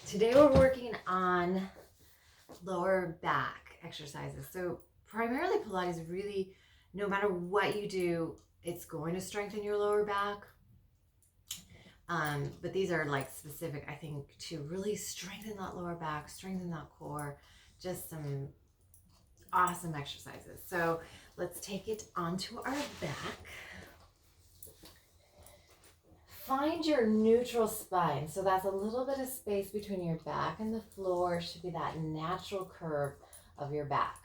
Today we're working on lower back exercises. So primarily Pilates really, no matter what you do, it's going to strengthen your lower back. But these are like specific, I think, to really strengthen that lower back, strengthen that core, just some awesome exercises. So let's take it onto our back. Find your neutral spine. So that's a little bit of space between your back and the floor. It should be that natural curve of your back.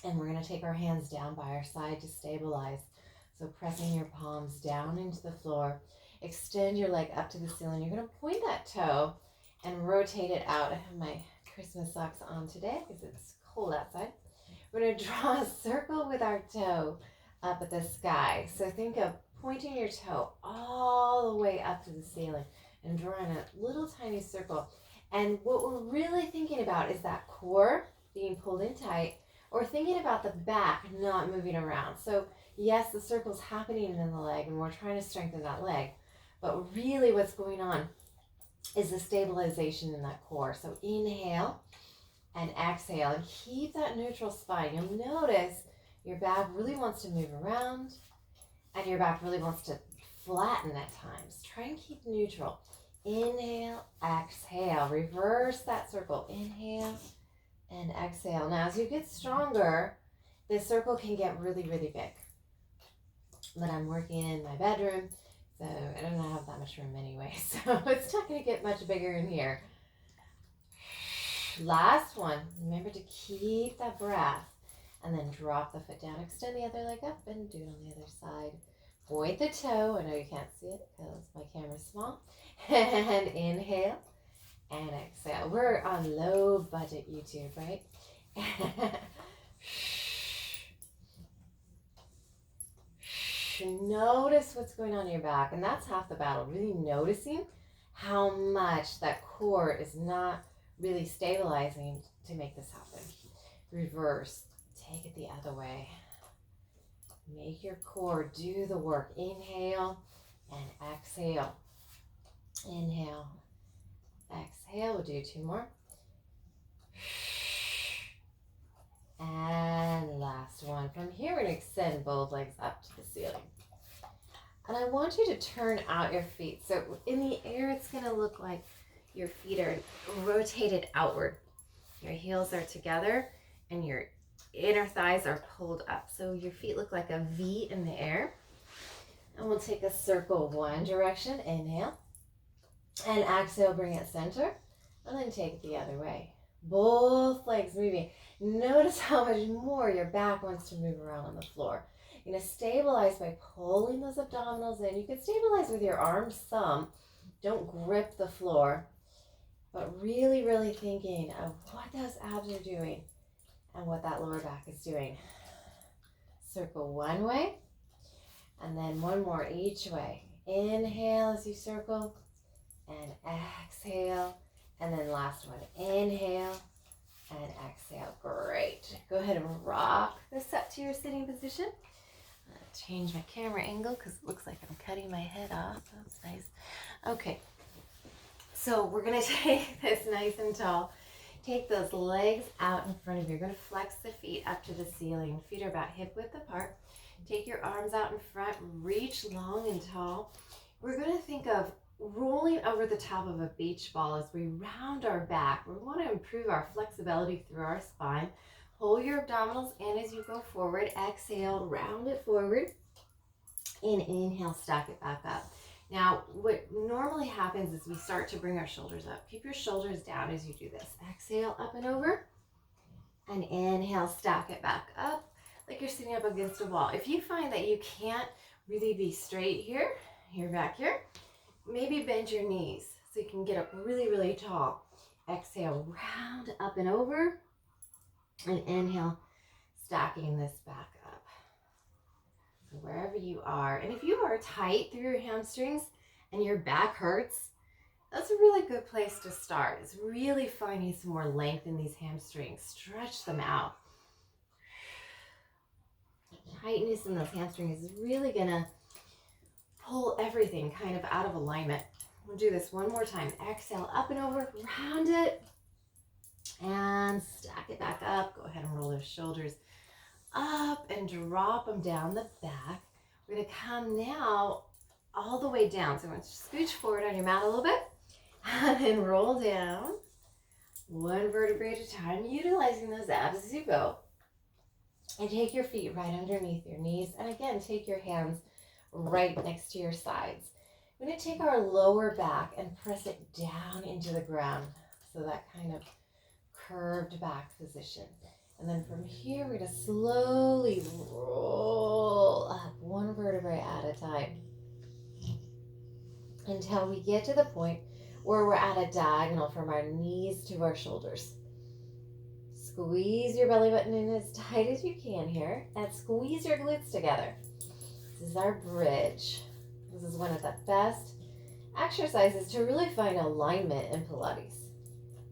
And we're going to take our hands down by our side to stabilize. So pressing your palms down into the floor. Extend your leg up to the ceiling. You're going to point that toe and rotate it out. I have my Christmas socks on today because it's cold outside. We're going to draw a circle with our toe up at the sky. So think of pointing your toe all the way up to the ceiling and drawing a little tiny circle. And what we're really thinking about is that core being pulled in tight, or thinking about the back not moving around. So yes, the circle's happening in the leg and we're trying to strengthen that leg, but really what's going on is the stabilization in that core. So inhale and exhale and keep that neutral spine. You'll notice your back really wants to move around and your back really wants to flatten at times. Try and keep neutral. Inhale, exhale, reverse that circle. Inhale and exhale. Now, as you get stronger, this circle can get really, really big. But I'm working in my bedroom, so I don't have that much room anyway, so it's not going to get much bigger in here. Last one. Remember to keep that breath. And then drop the foot down. Extend the other leg up and do it on the other side. Point the toe. I know you can't see it because my camera's small. And inhale and exhale. We're on low budget YouTube, right? Notice what's going on in your back. And that's half the battle. Really noticing how much that core is not really stabilizing to make this happen. Reverse. Take it the other way. Make your core do the work. Inhale and exhale. Inhale. Exhale. We'll do two more. And last one. From here, we're going to extend both legs up to the ceiling. And I want you to turn out your feet. So in the air, it's going to look like your feet are rotated outward. Your heels are together and your inner thighs are pulled up. So your feet look like a V in the air. And we'll take a circle one direction. Inhale. And exhale, bring it center. And then take it the other way. Both legs moving. Notice how much more your back wants to move around on the floor. You're going to stabilize by pulling those abdominals in. You can stabilize with your arms some. Don't grip the floor. But really, really thinking of what those abs are doing and what that lower back is doing. Circle one way, and then one more each way. Inhale as you circle, and exhale, and then last one. Inhale, and exhale. Great. Go ahead and rock this up to your sitting position. Change my camera angle because it looks like I'm cutting my head off. That's nice. Okay, so we're going to take this nice and tall. Take those legs out in front of you. You're going to flex the feet up to the ceiling. Feet are about hip width apart. Take your arms out in front. Reach long and tall. We're going to think of rolling over the top of a beach ball as we round our back. We want to improve our flexibility through our spine. Pull your abdominals in as you go forward. Exhale, round it forward. And inhale, stack it back up. Now, what normally happens is we start to bring our shoulders up. Keep your shoulders down as you do this. Exhale, up and over. And inhale, stack it back up like you're sitting up against a wall. If you find that you can't really be straight here, you're back here, maybe bend your knees so you can get up really, really tall. Exhale, round up and over. And inhale, stacking this back up. So wherever you are, and if you are tight through your hamstrings and your back hurts, that's a really good place to start. It's really finding some more length in these hamstrings. Stretch them out. Tightness in those hamstrings is really gonna pull everything kind of out of alignment. We'll do this one more time. Exhale, up and over, round it, and stack it back up. Go ahead and roll those shoulders up and drop them down the back. We're gonna come now all the way down. So I'm gonna scooch forward on your mat a little bit, and then roll down, one vertebrae at a time, utilizing those abs as you go. And take your feet right underneath your knees. And again, take your hands right next to your sides. We're going to take our lower back and press it down into the ground. So that kind of curved back position. And then from here, we're going to slowly roll up one vertebrae at a time until we get to the point where we're at a diagonal from our knees to our shoulders. Squeeze your belly button in as tight as you can here, and squeeze your glutes together. This is our bridge. This is one of the best exercises to really find alignment in Pilates.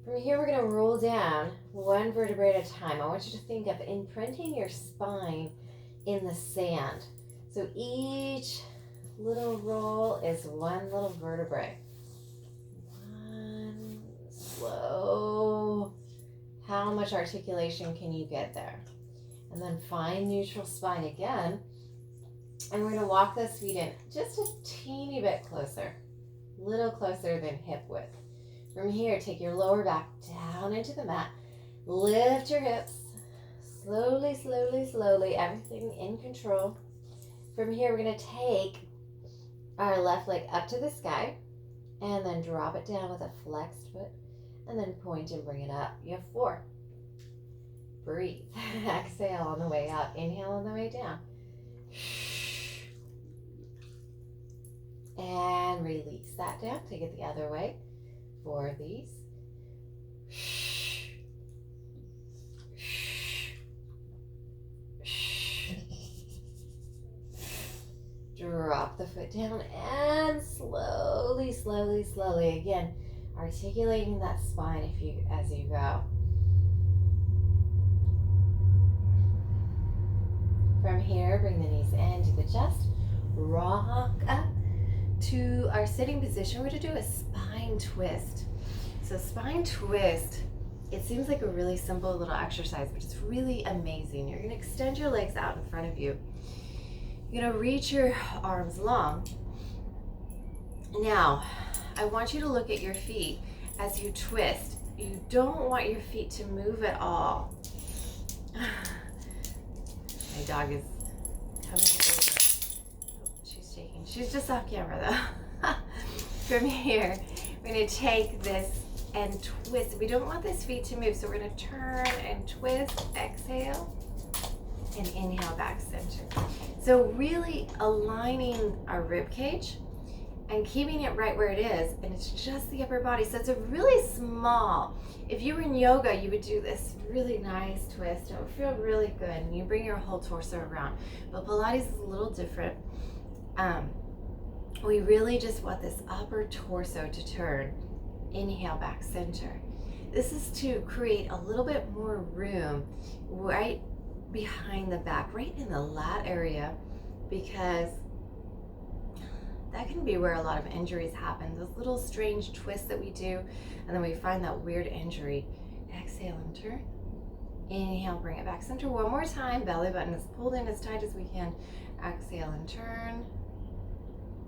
From here, we're going to roll down one vertebrae at a time. I want you to think of imprinting your spine in the sand. So each little roll is one little vertebrae. One, slow. How much articulation can you get there? And then find neutral spine again. And we're going to walk those feet in just a teeny bit closer, a little closer than hip width. From here, take your lower back down into the mat. Lift your hips. Slowly, slowly, slowly. Everything in control. From here, we're going to take our left leg up to the sky and then drop it down with a flexed foot and then point and bring it up. You have 4. Breathe. Exhale on the way up. Inhale on the way down. And release that down. Take it the other way. 4 of these. Drop the foot down and slowly, slowly, slowly. Again, articulating that spine as you go. From here, bring the knees into the chest. Rock up to our sitting position. We're going to do a spine twist. So spine twist, it seems like a really simple little exercise, but it's really amazing. You're going to extend your legs out in front of you. You're going to reach your arms long. Now, I want you to look at your feet as you twist. You don't want your feet to move at all. My dog is coming over. Oh, she's shaking. She's just off camera though. From here, we're going to take this and twist. We don't want this feet to move, so we're going to turn and twist. Exhale and inhale back center. So really aligning our rib cage and keeping it right where it is, and it's just the upper body. So it's a really small, if you were in yoga, you would do this really nice twist. It would feel really good, and you bring your whole torso around. But Pilates is a little different. We really just want this upper torso to turn. Inhale back center. This is to create a little bit more room right behind the back, right in the lat area, because that can be where a lot of injuries happen. Those little strange twists that we do, and then we find that weird injury. Exhale and turn. Inhale, bring it back center one more time. Belly button is pulled in as tight as we can. Exhale and turn.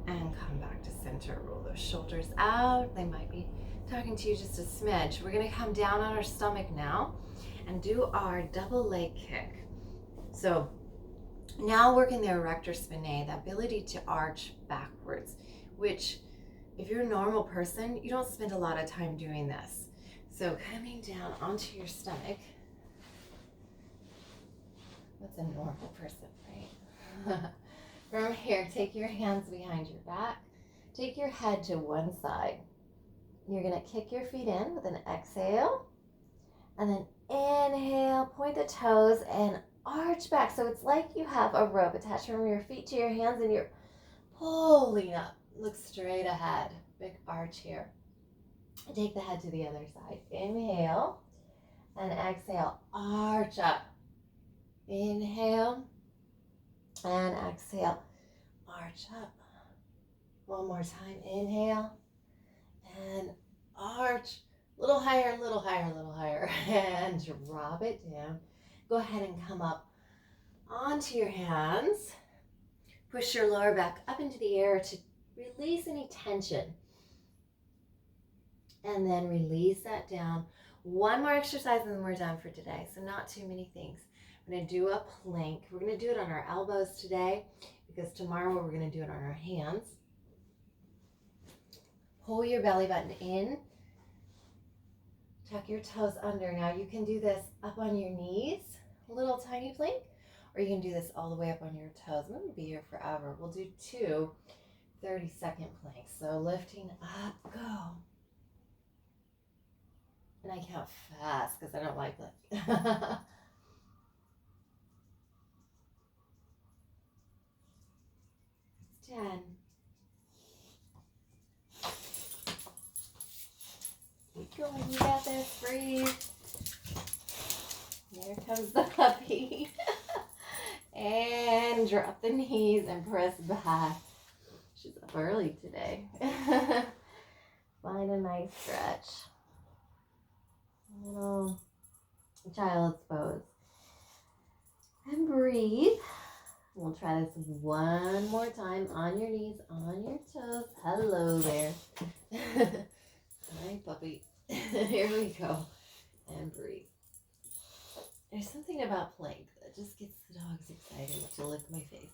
And come back to center. Roll those shoulders out. They might be talking to you just a smidge. We're going to come down on our stomach now and do our double leg kick. So now working the erector spinae, the ability to arch backwards, which if you're a normal person, you don't spend a lot of time doing this. So coming down onto your stomach. That's a normal person, right? From here, take your hands behind your back. Take your head to one side. You're going to kick your feet in with an exhale. And then inhale, point the toes and arch back. So it's like you have a rope attached from your feet to your hands and you're pulling up. Look straight ahead. Big arch here. Take the head to the other side. Inhale and exhale. Arch up. Inhale and exhale. Arch up. One more time. Inhale A little higher, a little higher, a little higher. And drop it down. Go ahead and come up onto your hands. Push your lower back up into the air to release any tension. And then release that down. One more exercise and then we're done for today. So not too many things. We're going to do a plank. We're going to do it on our elbows today because tomorrow we're going to do it on our hands. Pull your belly button in. Tuck your toes under. Now you can do this up on your knees, a little tiny plank, or you can do this all the way up on your toes. I'm going to be here forever. We'll do two 30-second planks. So lifting up, go. And I count fast because I don't like that. 10. Keep going, you got this, breathe. There comes the puppy. And drop the knees and press back. She's up early today. Find a nice stretch. A little child's pose. And breathe. We'll try this one more time on your knees, on your toes. Hello there. Hi, puppy. Here we go. And breathe. There's something about plank that just gets the dogs excited to lick my face.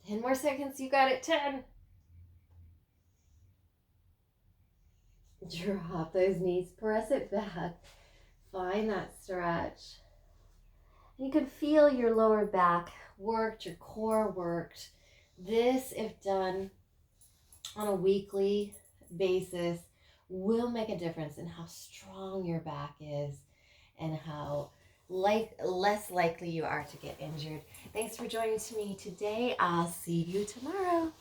Ten more seconds. You got it. 10. Drop those knees. Press it back. Find that stretch. You can feel your lower back worked, your core worked. This, if done on a weekly basis, will make a difference in how strong your back is and how less likely you are to get injured. Thanks for joining me today. I'll see you tomorrow.